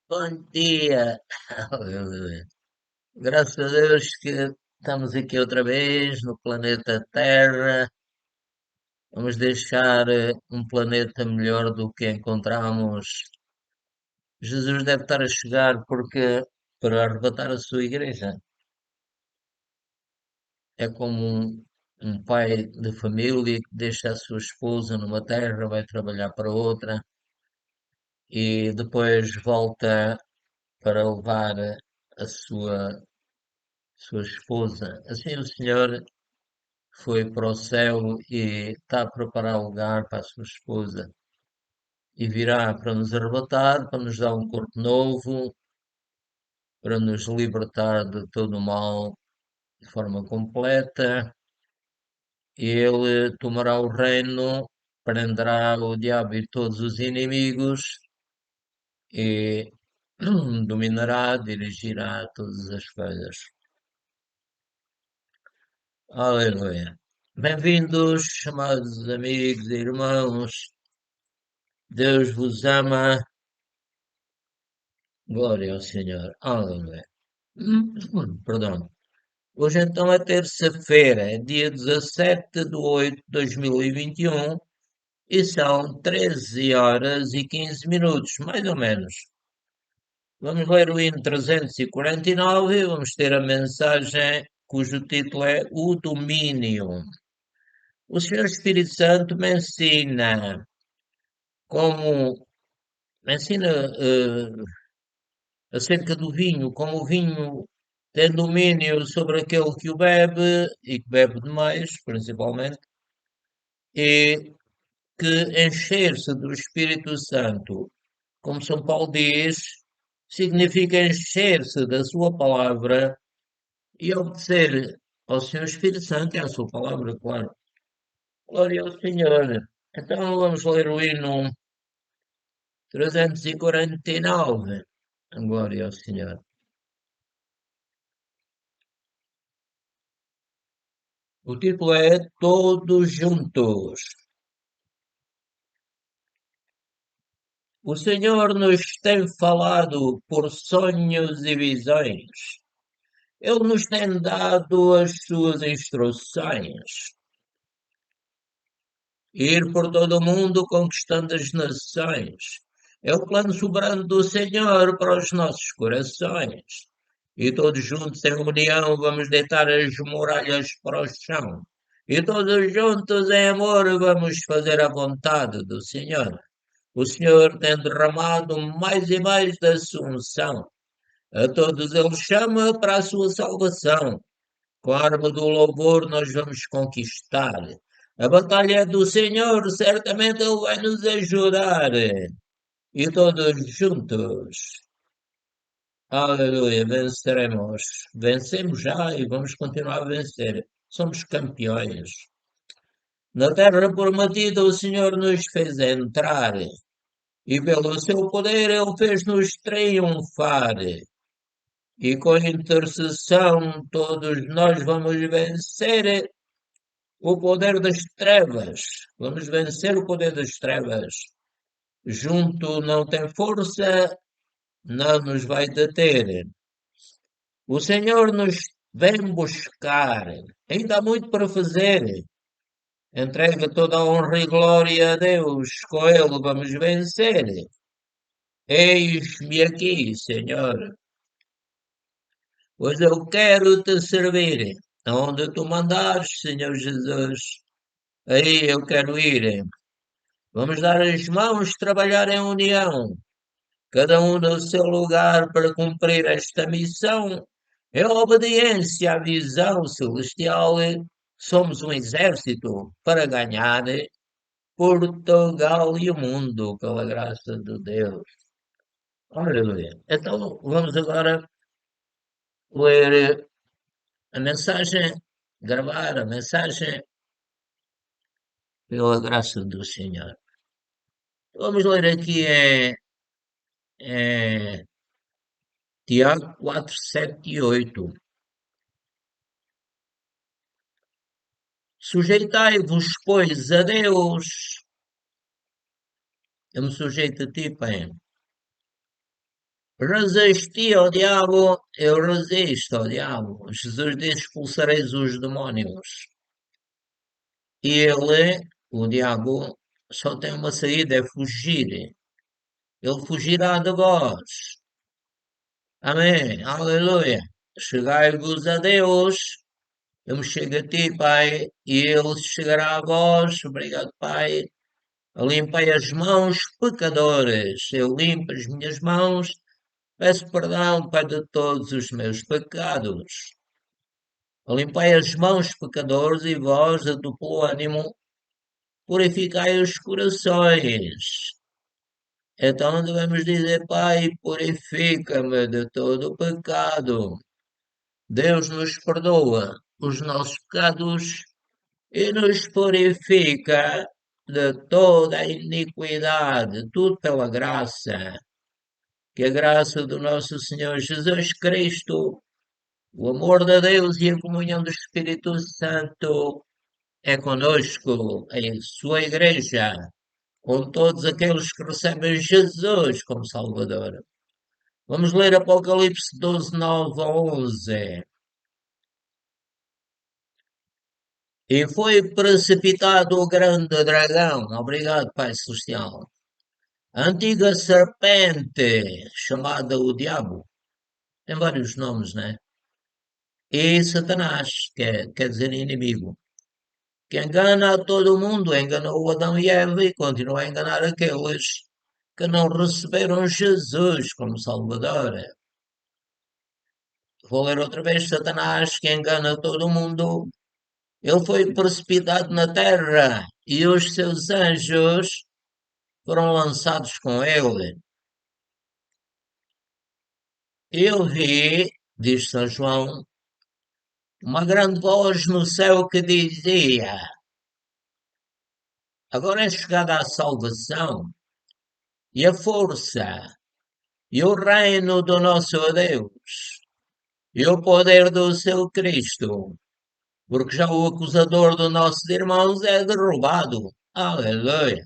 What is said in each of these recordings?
Bom dia! Aleluia. Graças a Deus que estamos aqui outra vez no planeta Terra. Vamos deixar um planeta melhor do que encontramos. Jesus deve estar a chegar porque para arrebatar a sua igreja. É como um pai de família que deixa a sua esposa numa terra, vai trabalhar para outra e depois volta para levar a sua esposa. Assim o Senhor foi para o céu e está a preparar lugar para a sua esposa. E virá para nos arrebatar, para nos dar um corpo novo, para nos libertar de todo o mal de forma completa. E ele tomará o reino, prenderá o diabo e todos os inimigos e dominará, dirigirá todas as coisas. Aleluia. Bem-vindos, amados amigos e irmãos. Deus vos ama. Glória ao Senhor. Aleluia. Perdão. Hoje então é terça-feira, é dia 17 de 8 de 2021 e são 13 horas e 15 minutos, mais ou menos. Vamos ler o hino 349 e vamos ter a mensagem cujo título é O Domínio. O Senhor Espírito Santo como, me ensina acerca do vinho, como o vinho tem domínio sobre aquele que o bebe e que bebe demais, principalmente, e que encher-se do Espírito Santo, como São Paulo diz, significa encher-se da sua palavra e obedecer ao Senhor Espírito Santo e à sua palavra, claro. Glória ao Senhor. Então vamos ler o hino 349. Glória ao Senhor. O título é Todos Juntos. O Senhor nos tem falado por sonhos e visões. Ele nos tem dado as suas instruções. Ir por todo o mundo conquistando as nações. É o plano soberano do Senhor para os nossos corações. E todos juntos em união vamos deitar as muralhas para o chão. E todos juntos em amor vamos fazer a vontade do Senhor. O Senhor tem derramado mais e mais da sua unção. A todos ele chama para a sua salvação. Com a arma do louvor nós vamos conquistar. A batalha é do Senhor, certamente ele vai nos ajudar. E todos juntos, aleluia, venceremos. Vencemos já e vamos continuar a vencer. Somos campeões. Na terra prometida o Senhor nos fez entrar. E pelo seu poder ele fez-nos triunfar. E com intercessão todos nós vamos vencer o poder das trevas. Vamos vencer o poder das trevas. Junto não tem força, não nos vai deter. O Senhor nos vem buscar. Ainda há muito para fazer. Entrega toda a honra e glória a Deus. Com Ele vamos vencer. Eis-me aqui, Senhor. Pois eu quero te servir. Onde tu mandares, Senhor Jesus, aí eu quero ir. Vamos dar as mãos, trabalhar em união, cada um no seu lugar para cumprir esta missão. Em obediência à visão celestial, somos um exército para ganhar Portugal e o mundo, pela graça de Deus. Aleluia. Então, vamos agora ler a mensagem, gravar a mensagem pela graça do Senhor. Vamos ler aqui Tiago 4, 7 e 8. Sujeitai-vos, pois, a Deus. Eu me sujeito a ti, Pai. Resisti ao diabo, eu resisto ao diabo. Jesus disse: expulsareis os demónios. E ele, o diabo, só tem uma saída: é fugir. Ele fugirá de vós. Amém. Aleluia. Chegai-vos a Deus. Eu me chego a ti, Pai, e ele chegará a vós. Obrigado, Pai. Limpei as mãos, pecadores. Eu limpo as minhas mãos. Peço perdão, Pai, de todos os meus pecados. Limpai as mãos, pecadores, e vós, a duplo ânimo, purificai os corações. Então devemos dizer, Pai, purifica-me de todo o pecado. Deus nos perdoa os nossos pecados e nos purifica de toda a iniquidade, tudo pela graça. Que a graça do nosso Senhor Jesus Cristo, o amor de Deus e a comunhão do Espírito Santo é conosco, em sua igreja, com todos aqueles que recebem Jesus como Salvador. Vamos ler Apocalipse 12, 9 a 11. E foi precipitado o grande dragão, obrigado, Pai Celestial, a antiga serpente, chamada o Diabo, tem vários nomes, né? E Satanás, quer dizer inimigo, que engana a todo mundo, enganou Adão e Eva e continua a enganar aqueles que não receberam Jesus como Salvador. Vou ler outra vez: Satanás, que engana todo mundo, ele foi precipitado na terra e os seus anjos foram lançados com ele. Eu vi, diz São João, uma grande voz no céu que dizia: agora é chegada a salvação e a força e o reino do nosso Deus e o poder do seu Cristo, porque já o acusador dos nossos irmãos é derrubado. Aleluia!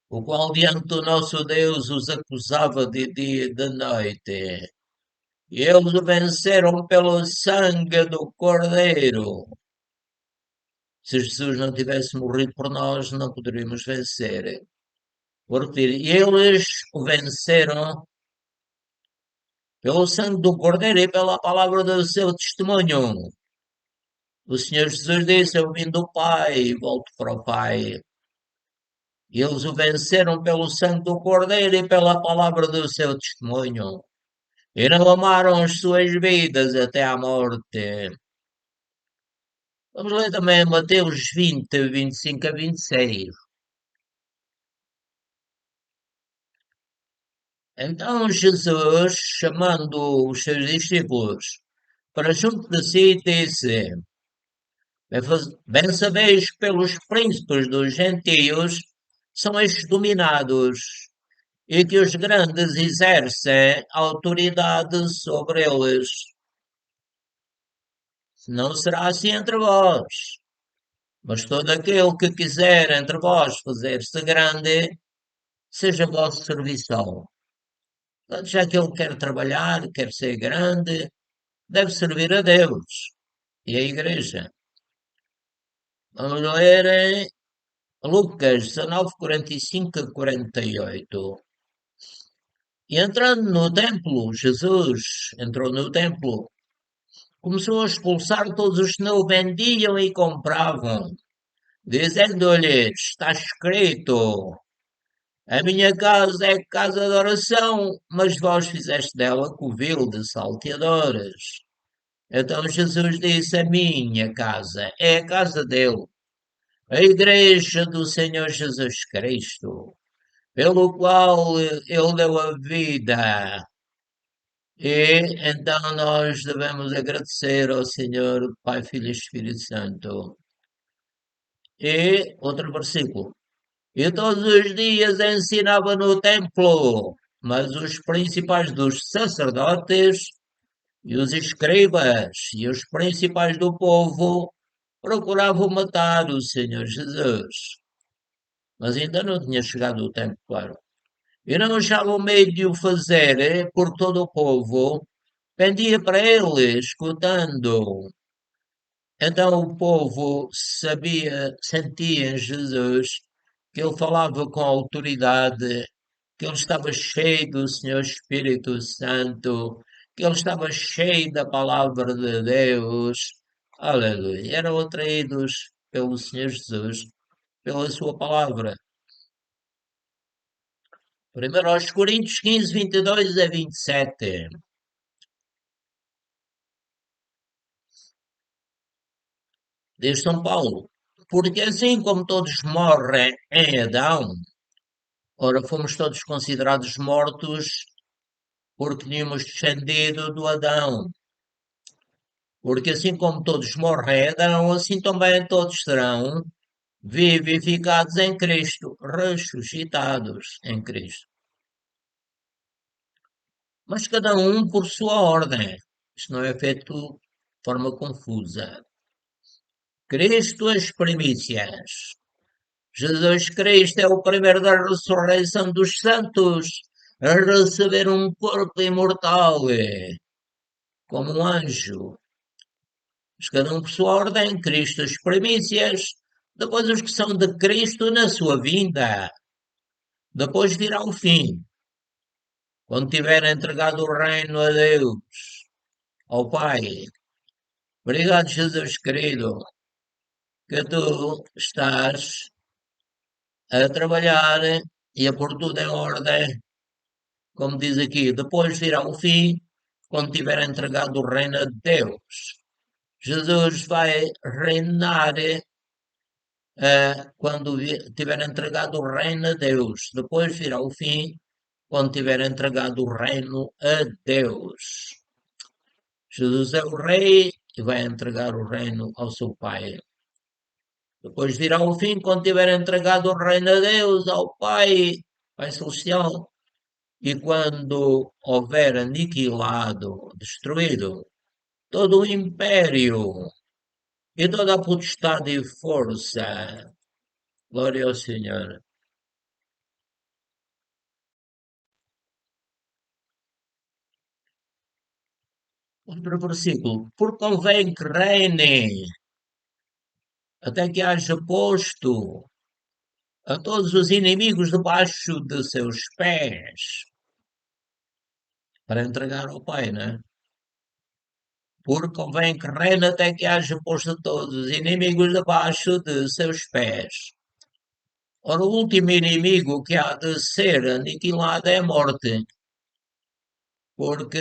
O qual diante do nosso Deus os acusava de dia e de noite. E eles o venceram pelo sangue do Cordeiro. Se Jesus não tivesse morrido por nós, não poderíamos vencer. Vou repetir, eles o venceram pelo sangue do Cordeiro e pela palavra do seu testemunho. O Senhor Jesus disse: eu vim do Pai e volto para o Pai. E eles o venceram pelo sangue do Cordeiro e pela palavra do seu testemunho. E não amaram as suas vidas até à morte. Vamos ler também Mateus 20, 25 a 26. Então Jesus, chamando os seus discípulos para junto de si, disse: bem sabeis pelos príncipes dos gentios são estes dominados, e que os grandes exercem autoridade sobre eles. Não será assim entre vós, mas todo aquele que quiser entre vós fazer-se grande, seja vosso serviçal. Portanto, já que ele quer trabalhar, quer ser grande, deve servir a Deus e a Igreja. Vamos ler em Lucas 19, 45 a 48. E entrando no templo, Jesus entrou no templo, começou a expulsar todos os que não vendiam e compravam, dizendo-lhes: está escrito, a minha casa é casa de oração, mas vós fizeste dela covil de salteadores. Então Jesus disse: a minha casa é a casa dele, a igreja do Senhor Jesus Cristo, pelo qual ele deu a vida. E então nós devemos agradecer ao Senhor, Pai, Filho e Espírito Santo. E outro versículo. E todos os dias ensinava no templo, mas os principais dos sacerdotes e os escribas e os principais do povo procuravam matar o Senhor Jesus. Mas ainda não tinha chegado o tempo, claro. e não achavam meio de o fazer, porque todo o povo pendia para ele, escutando. Então o povo sabia, sentia em Jesus que ele falava com autoridade, que ele estava cheio do Senhor Espírito Santo, que ele estava cheio da palavra de Deus. Aleluia. Eram atraídos pelo Senhor Jesus, pela sua palavra. Primeiro aos Coríntios 15, 22 a 27. Diz São Paulo. Porque assim como todos morrem em Adão, ora fomos todos considerados mortos porque tínhamos descendido do Adão. Porque assim como todos morrem em Adão, assim também todos serão vivificados em Cristo, ressuscitados em Cristo. Mas cada um por sua ordem. Isto não é feito de forma confusa. Cristo as primícias. Jesus Cristo é o primeiro da ressurreição dos santos a receber um corpo imortal, como um anjo. Mas cada um por sua ordem, Cristo as primícias, depois os que são de Cristo na sua vinda. Depois virá o fim, quando tiver entregado o reino a Deus, ao Pai. Obrigado, Jesus querido, que tu estás a trabalhar e a pôr tudo em ordem, como diz aqui, depois virá o fim, quando tiver entregado o reino a Deus. Jesus vai reinar quando tiver entregado o reino a Deus. Depois virá o fim, quando tiver entregado o reino a Deus. Jesus é o rei e vai entregar o reino ao seu Pai. Depois virá o fim, quando tiver entregado o reino a Deus, ao Pai, Pai Celestial. E quando houver aniquilado, destruído, todo o império e toda a potestade e força, glória ao Senhor. Outro versículo. Por convém que reine, até que haja posto a todos os inimigos debaixo de seus pés, para entregar ao Pai, né? Porque convém que reine até que haja posto todos os inimigos debaixo de seus pés. Ora, o último inimigo que há de ser aniquilado é a morte, porque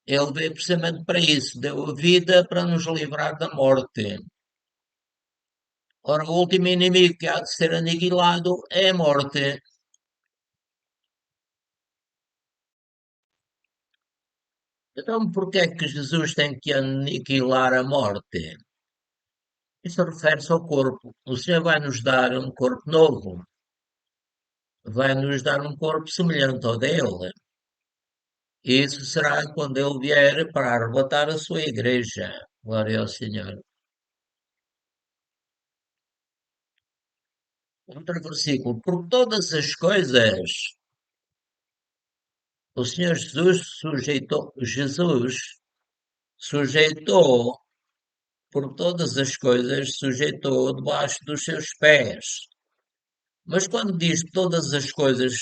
ele veio precisamente para isso, deu a vida para nos livrar da morte. Ora, o último inimigo que há de ser aniquilado é a morte. Então, por que é que Jesus tem que aniquilar a morte? Isso refere-se ao corpo. O Senhor vai nos dar um corpo novo, vai nos dar um corpo semelhante ao dele. E isso será quando ele vier para arrebatar a sua igreja. Glória ao Senhor. Outro versículo. Por todas as coisas, o Senhor Jesus sujeitou por todas as coisas, sujeitou debaixo dos seus pés. Mas quando diz que todas as coisas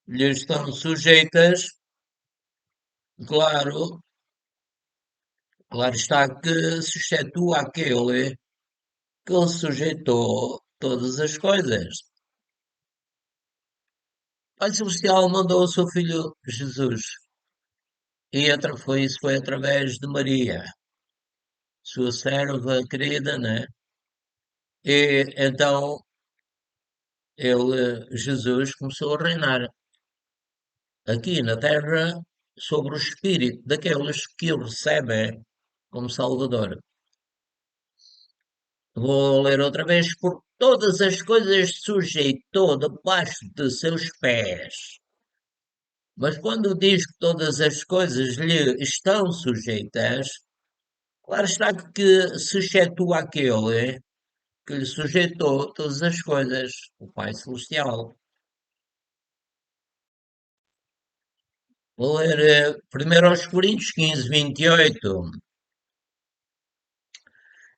lhe estão sujeitas, claro, claro está que se excetua aquele que ele sujeitou todas as coisas. O Pai Celestial mandou o seu Filho Jesus, e isso foi através de Maria, sua serva querida, né? E então Jesus, começou a reinar aqui na terra sobre o espírito daqueles que o recebem como Salvador. Vou ler outra vez, por todas as coisas sujeitou debaixo de seus pés. Mas quando diz que todas as coisas lhe estão sujeitas, claro está que se excetua aquele que lhe sujeitou todas as coisas, o Pai Celestial. Vou ler 1 aos Coríntios 15, 28.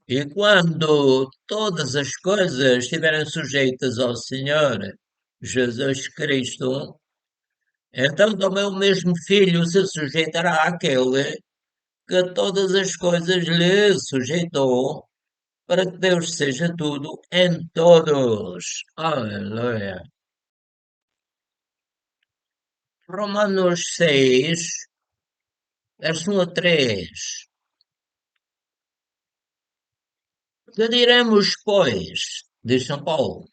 E quando todas as coisas estiverem sujeitas ao Senhor Jesus Cristo, então também o mesmo Filho se sujeitará àquele que todas as coisas lhe sujeitou, para que Deus seja tudo em todos. Aleluia. Romanos 6, verso 1 a 3. Que diremos, pois, diz São Paulo,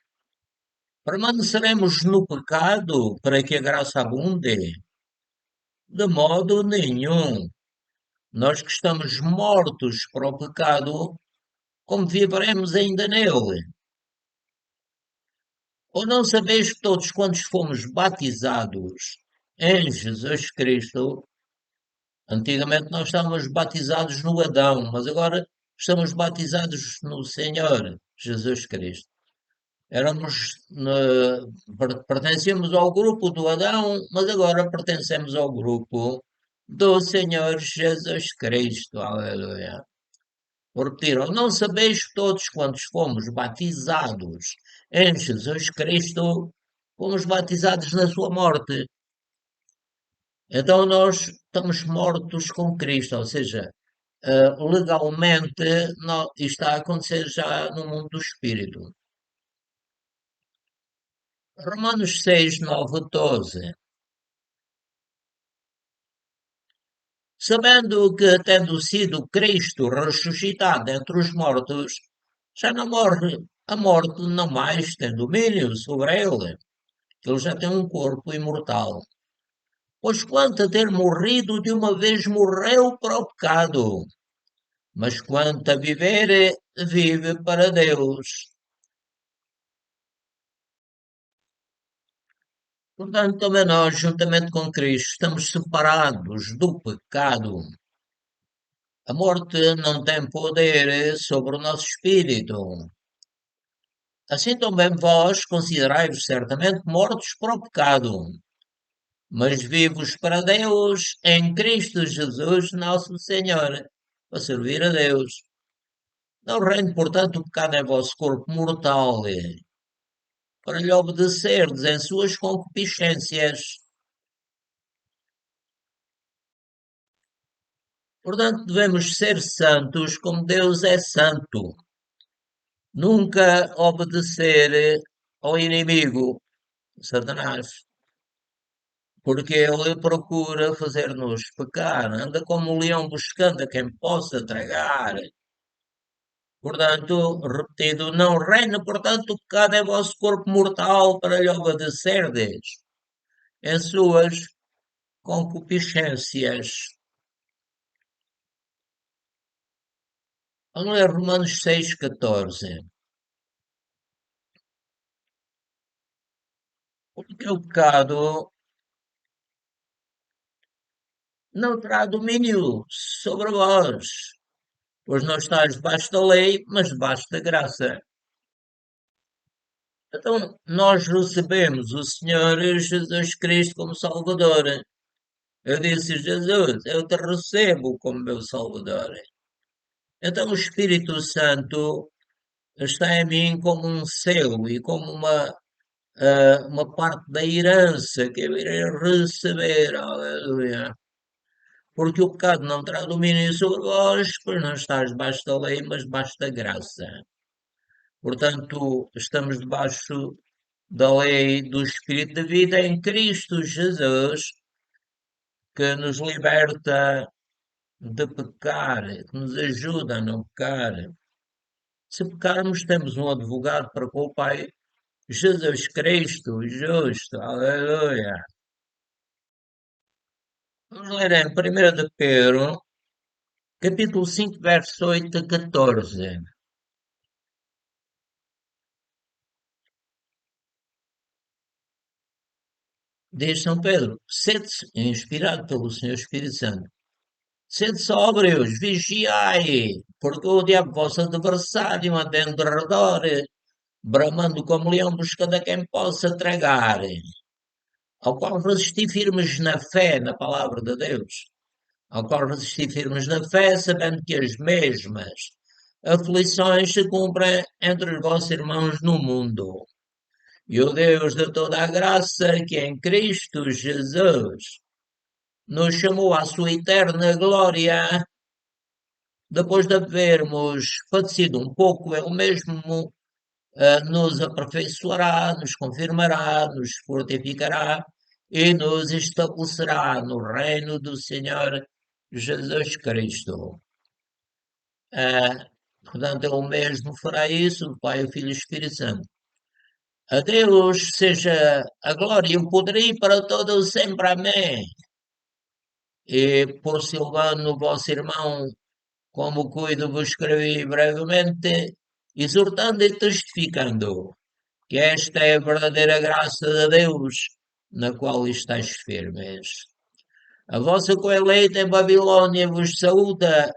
permaneceremos no pecado para que a graça abunde? De modo nenhum. Nós que estamos mortos para o pecado, como viveremos ainda nele? Ou não sabeis que todos quantos fomos batizados em Jesus Cristo, antigamente nós estávamos batizados no Adão, mas agora estamos batizados no Senhor Jesus Cristo. Pertencemos ao grupo do Adão, mas agora pertencemos ao grupo do Senhor Jesus Cristo. Aleluia. Vou repetir, ou não sabeis que todos quantos fomos batizados em Jesus Cristo, fomos batizados na sua morte. Então nós estamos mortos com Cristo, ou seja, legalmente isto está a acontecer já no mundo do Espírito. Romanos 6, 9, 12. Sabendo que, tendo sido Cristo ressuscitado entre os mortos, já não morre, a morte não mais tem domínio sobre ele, que ele já tem um corpo imortal. Pois quanto a ter morrido de uma vez morreu para o pecado, mas quanto a viver, vive para Deus. Portanto, também nós, juntamente com Cristo, estamos separados do pecado. A morte não tem poder sobre o nosso espírito. Assim também vós considerai-vos certamente mortos para o pecado, mas vivos para Deus em Cristo Jesus, nosso Senhor, para servir a Deus. Não reine, portanto, o pecado em vosso corpo mortal, para lhe obedecerdes em suas concupiscências. Portanto, devemos ser santos como Deus é santo. Nunca obedecer ao inimigo, Satanás, porque ele procura fazer-nos pecar, anda como um leão buscando a quem possa tragar. Portanto, repetido, não reina, portanto, o pecado é vosso corpo mortal para lhe obedecerdes em suas concupiscências. Vamos ler Romanos 6, 14. Porque o pecado não terá domínio sobre vós, pois não estáis debaixo da lei, mas debaixo da graça. Então, nós recebemos o Senhor Jesus Cristo como Salvador. Eu disse, Jesus, eu te recebo como meu Salvador. Então, o Espírito Santo está em mim como um selo e como uma parte da herança que eu irei receber. Aleluia. Porque o pecado não terá domínio sobre vós, pois não estás debaixo da lei, mas debaixo da graça. Portanto, estamos debaixo da lei do Espírito de vida em Cristo Jesus, que nos liberta de pecar, que nos ajuda a não pecar. Se pecarmos, temos um advogado para com o Pai, Jesus Cristo, justo, aleluia. Vamos ler em 1 de Pedro, capítulo 5, verso 8 a 14. Diz São Pedro, sede inspirado pelo Senhor Espírito Santo. Sede sóbrios, vigiai, porque o diabo, vosso adversário, anda em derredor, bramando como leão, buscando a quem possa tragar. ao qual resisti firmes na fé, na palavra de Deus, ao qual resisti firmes na fé, sabendo que as mesmas aflições se cumprem entre os vossos irmãos no mundo. E o Deus de toda a graça, que em Cristo Jesus nos chamou à sua eterna glória, depois de havermos padecido um pouco, Ele mesmo nos aperfeiçoará, nos confirmará, nos fortificará e nos estabelecerá no reino do Senhor Jesus Cristo. Ah, portanto, Ele mesmo fará isso, o Pai, o Filho e o Espírito Santo. A Deus seja a glória e o poder para todos sempre. Amém. E por Silvano, vosso irmão, como cuido, vos escrevi brevemente, exortando e testificando que esta é a verdadeira graça de Deus, na qual estáis firmes. A vossa coeleita em Babilônia vos saúda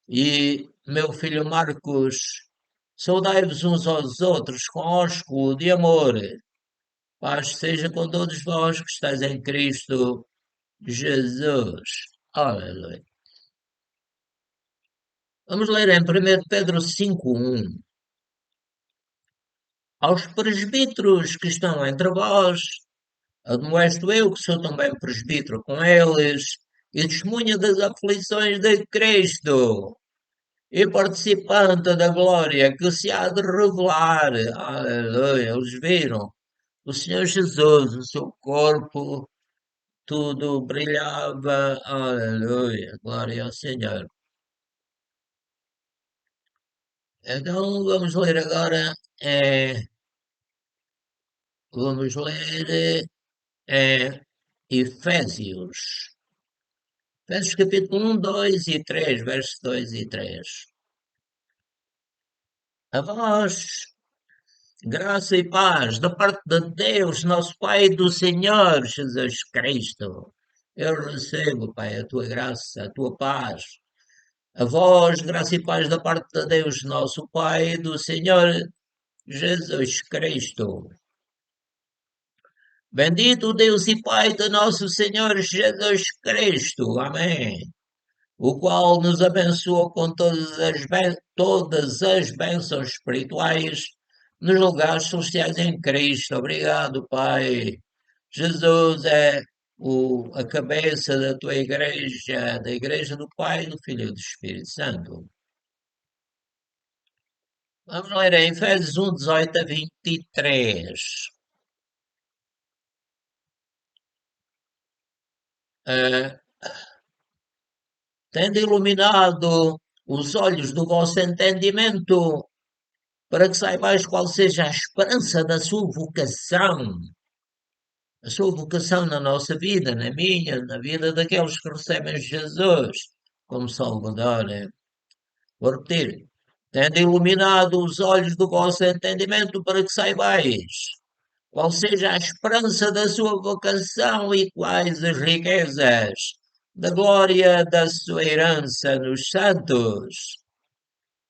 e, meu filho Marcos, saudai-vos uns aos outros com ósculo de amor. Paz seja com todos vós que estáis em Cristo Jesus. Aleluia. Vamos ler em 1 Pedro 5:1. Aos presbíteros que estão entre vós, admoesto eu, que sou também presbítero com eles, e testemunha das aflições de Cristo, e participante da glória que se há de revelar. Aleluia. Eles viram o Senhor Jesus, o seu corpo, tudo brilhava. Aleluia. Glória ao Senhor. Então vamos ler agora. Vamos ler Efésios. Efésios capítulo 1, 2 e 3, versos 2 e 3. A vós, graça e paz da parte de Deus, nosso Pai e do Senhor Jesus Cristo. Eu recebo, Pai, a tua graça, a tua paz. A vós, graça e paz da parte de Deus, nosso Pai e do Senhor Jesus Cristo. Bendito Deus e Pai de nosso Senhor Jesus Cristo. Amém. O qual nos abençoou com todas as bênçãos espirituais nos lugares celestiais em Cristo. Obrigado, Pai. Jesus é a cabeça da tua igreja, da igreja do Pai, do Filho e do Espírito Santo. Vamos ler em Efésios 1, 18 a 23. Uh, Tendo iluminado os olhos do vosso entendimento, para que saibais qual seja a esperança da sua vocação, a sua vocação na nossa vida, na minha, na vida daqueles que recebem Jesus como Salvador. Vou repetir. Tendo iluminado os olhos do vosso entendimento para que saibais qual seja a esperança da sua vocação e quais as riquezas da glória da sua herança nos santos,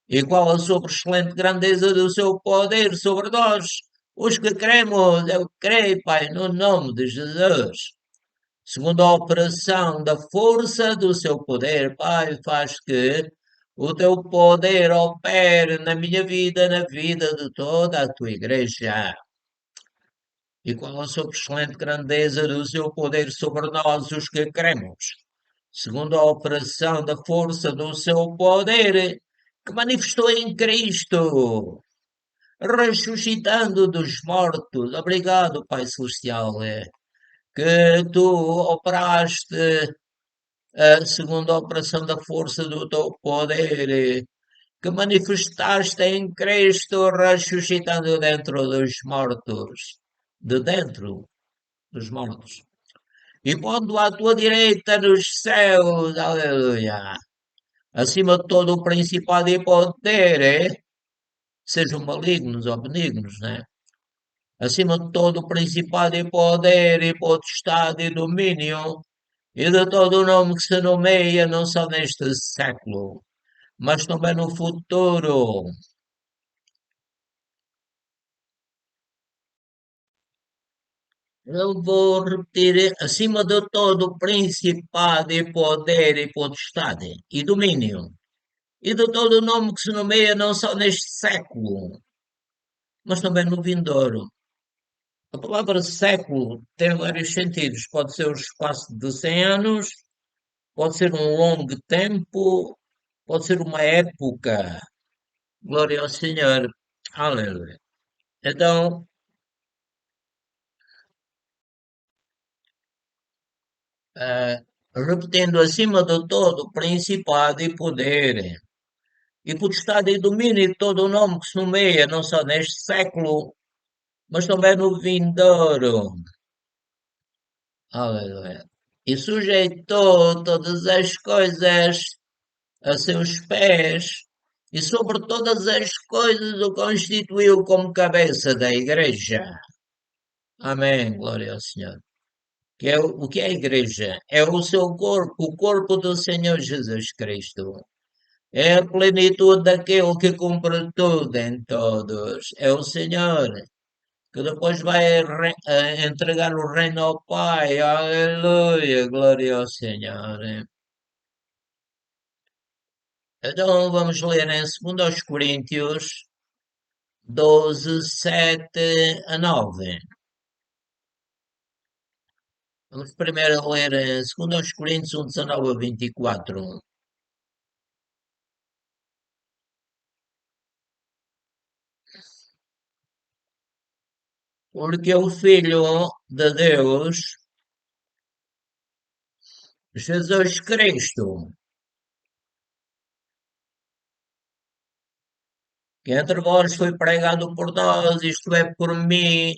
e qual a sobreexcelente grandeza do seu poder sobre nós, os que cremos. Eu creio, Pai, no nome de Jesus. Segundo a operação da força do seu poder, Pai, faz que o teu poder opere na minha vida, na vida de toda a tua igreja. E qual a sobreexcelente grandeza do seu poder sobre nós, os que cremos, segundo a operação da força do seu poder, que manifestou em Cristo, ressuscitando dos mortos. Obrigado, Pai Celestial, que tu operaste segundo a operação da força do teu poder, que manifestaste em Cristo, ressuscitando dentro dos mortos, de dentro dos mortos, e pondo à tua direita nos céus, aleluia, acima de todo o principado e poder, sejam malignos ou benignos, né? Acima de todo o principado e poder e potestade e domínio, e de todo o nome que se nomeia, não só neste século, mas também no futuro. Eu vou repetir, acima de todo, principado e poder e potestade e domínio, e de todo o nome que se nomeia não só neste século, mas também no vindouro. A palavra século tem vários sentidos. Pode ser o espaço de 100 anos, pode ser um longo tempo, pode ser uma época. Glória ao Senhor. Aleluia. Então, eh, repetindo acima de todo, principado e poder, e potestade e domínio de todo o nome que se nomeia, não só neste século, mas também no vindouro. Aleluia. E sujeitou todas as coisas a seus pés, e sobre todas as coisas o constituiu como cabeça da Igreja. Amém. Glória ao Senhor. Que é o que é a Igreja? É o seu corpo, o corpo do Senhor Jesus Cristo. É a plenitude daquele que cumpre tudo em todos. É o Senhor que depois vai entregar o reino ao Pai. Aleluia, glória ao Senhor. Então vamos ler em 2 Coríntios 12, 7 a 9. Vamos primeiro ler 2 Coríntios 1, 19 a 24. Porque o Filho de Deus, Jesus Cristo, que entre vós foi pregado por nós, isto é, por mim,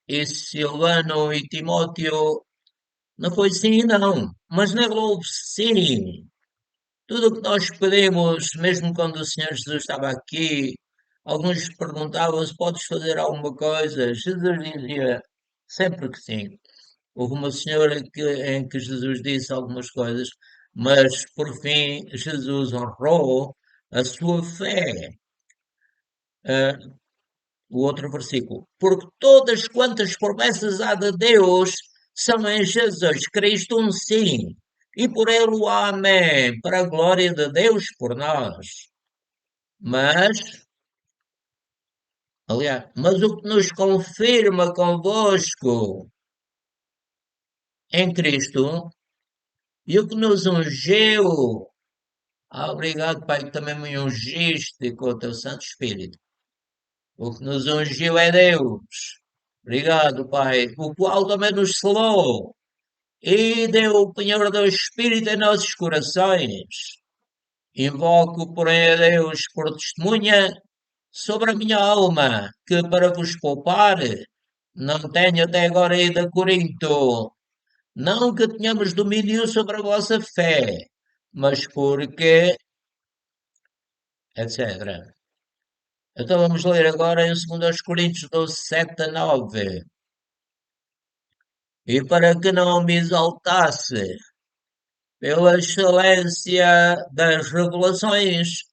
e Silvano e Timóteo, não foi sim, não, mas na Globo sim. Tudo o que nós pedimos, mesmo quando o Senhor Jesus estava aqui, alguns perguntavam se podes fazer alguma coisa. Jesus dizia sempre que sim. Houve uma senhora em que Jesus disse algumas coisas, mas por fim Jesus honrou a sua fé. Ah, o outro versículo. Porque todas quantas promessas há de Deus são em Jesus Cristo um sim, e por ele o amém, para a glória de Deus por nós. Mas, mas o que nos confirma convosco em Cristo e o que nos ungiu. Obrigado, Pai, que também me ungiste com o teu Santo Espírito. O que nos ungiu é Deus. Obrigado, Pai, o qual também nos selou e deu o penhor do Espírito em nossos corações. Invoco, porém, a Deus por testemunha sobre a minha alma, que para vos poupar, não tenho até agora ido a Corinto. Não que tenhamos domínio sobre a vossa fé, mas porque, etc. Então vamos ler agora em 2 Coríntios 12, 7 a 9. E para que não me exaltasse pela excelência das revelações,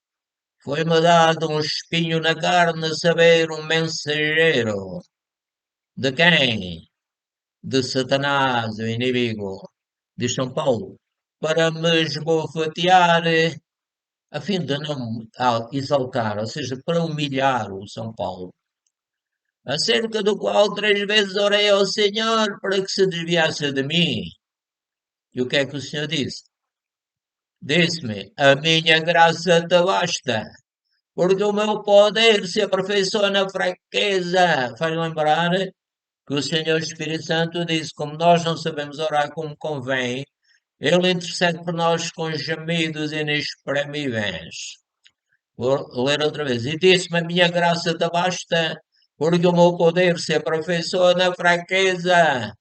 foi-me dado um espinho na carne, a saber, um mensageiro. De quem? De Satanás, o inimigo, de São Paulo, para me esbofetear, a fim de não exaltar, ou seja, para humilhar o São Paulo. Acerca do qual 3 vezes orei ao Senhor para que se desviasse de mim. E o que é que o Senhor disse? Disse-me: A minha graça te basta, porque o meu poder se aperfeiçoa na fraqueza. Faz lembrar que o Senhor Espírito Santo disse: Como nós não sabemos orar como convém, Ele intercede por nós com gemidos inexprimíveis. Vou ler outra vez. E disse-me: A minha graça te basta, porque o meu poder se aperfeiçoa na fraqueza.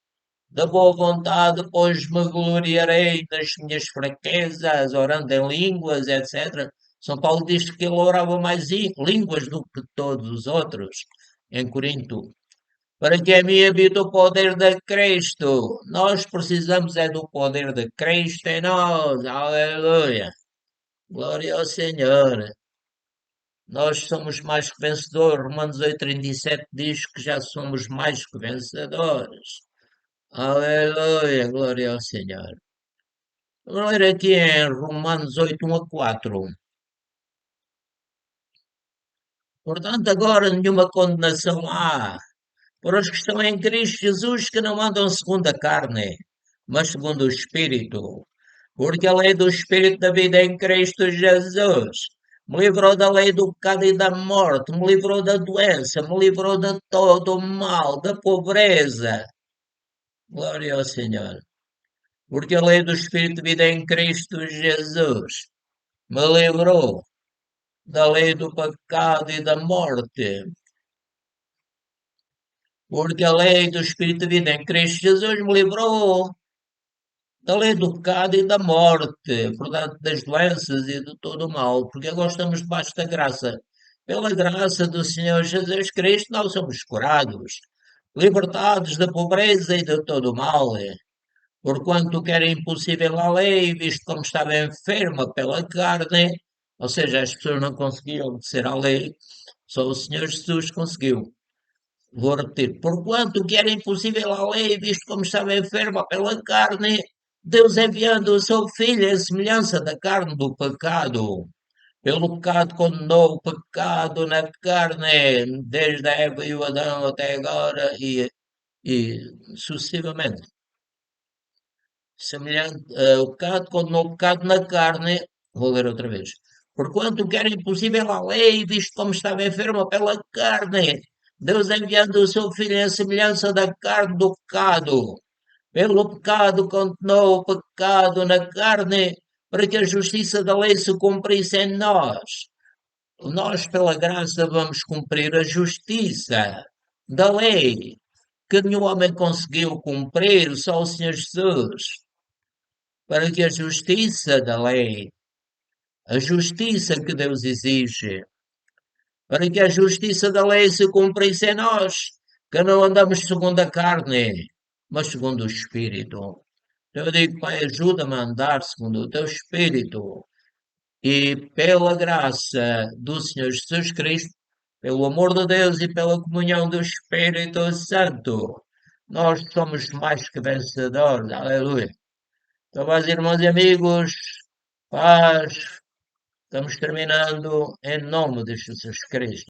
Da boa vontade, pois me gloriarei das minhas fraquezas, orando em línguas, etc. São Paulo diz que ele orava mais línguas do que todos os outros, em Corinto. Para que a mim habite o poder de Cristo. Nós precisamos é do poder de Cristo em nós. Aleluia. Glória ao Senhor. Nós somos mais que vencedores. Romanos 8,37 diz que já somos mais que vencedores. Aleluia, glória ao Senhor. Vamos ler aqui em Romanos 8, 1 a 4. Portanto, agora nenhuma condenação há para os que estão em Cristo Jesus, que não andam segundo a carne, mas segundo o Espírito. Porque a lei do Espírito da vida em Cristo Jesus me livrou da lei do pecado e da morte, me livrou da doença, me livrou de todo o mal, da pobreza. Glória ao Senhor. Porque a lei do Espírito de vida em Cristo Jesus me livrou da lei do pecado e da morte. Porque a lei do Espírito de vida em Cristo Jesus me livrou da lei do pecado e da morte, portanto, das doenças e de todo o mal, porque agora estamos debaixo da graça. Pela graça do Senhor Jesus Cristo, nós somos curados, libertados da pobreza e de todo o mal. Porquanto que era impossível à lei, visto como estava enferma pela carne, ou seja, as pessoas não conseguiam obedecer à lei, só o Senhor Jesus conseguiu. Vou repetir, porquanto que era impossível à lei, visto como estava enferma pela carne, Deus enviando o seu Filho em semelhança da carne do pecado. Pelo pecado condenou o pecado na carne, desde a Eva e o Adão até agora e sucessivamente. Semelhante, o pecado condenou o pecado na carne, vou ler outra vez. Porquanto que era impossível à lei, visto como estava enferma pela carne, Deus enviando o seu Filho em semelhança da carne do pecado. Pelo pecado condenou o pecado na carne, para que a justiça da lei se cumprisse em nós. Nós, pela graça, vamos cumprir a justiça da lei, que nenhum homem conseguiu cumprir, só o Senhor Jesus, para que a justiça da lei, a justiça que Deus exige, para que a justiça da lei se cumprisse em nós, que não andamos segundo a carne, mas segundo o Espírito. Eu digo, Pai, ajuda-me a andar segundo o teu Espírito e pela graça do Senhor Jesus Cristo, pelo amor de Deus e pela comunhão do Espírito Santo, nós somos mais que vencedores. Aleluia. Então, meus irmãos e amigos, paz. Estamos terminando em nome de Jesus Cristo.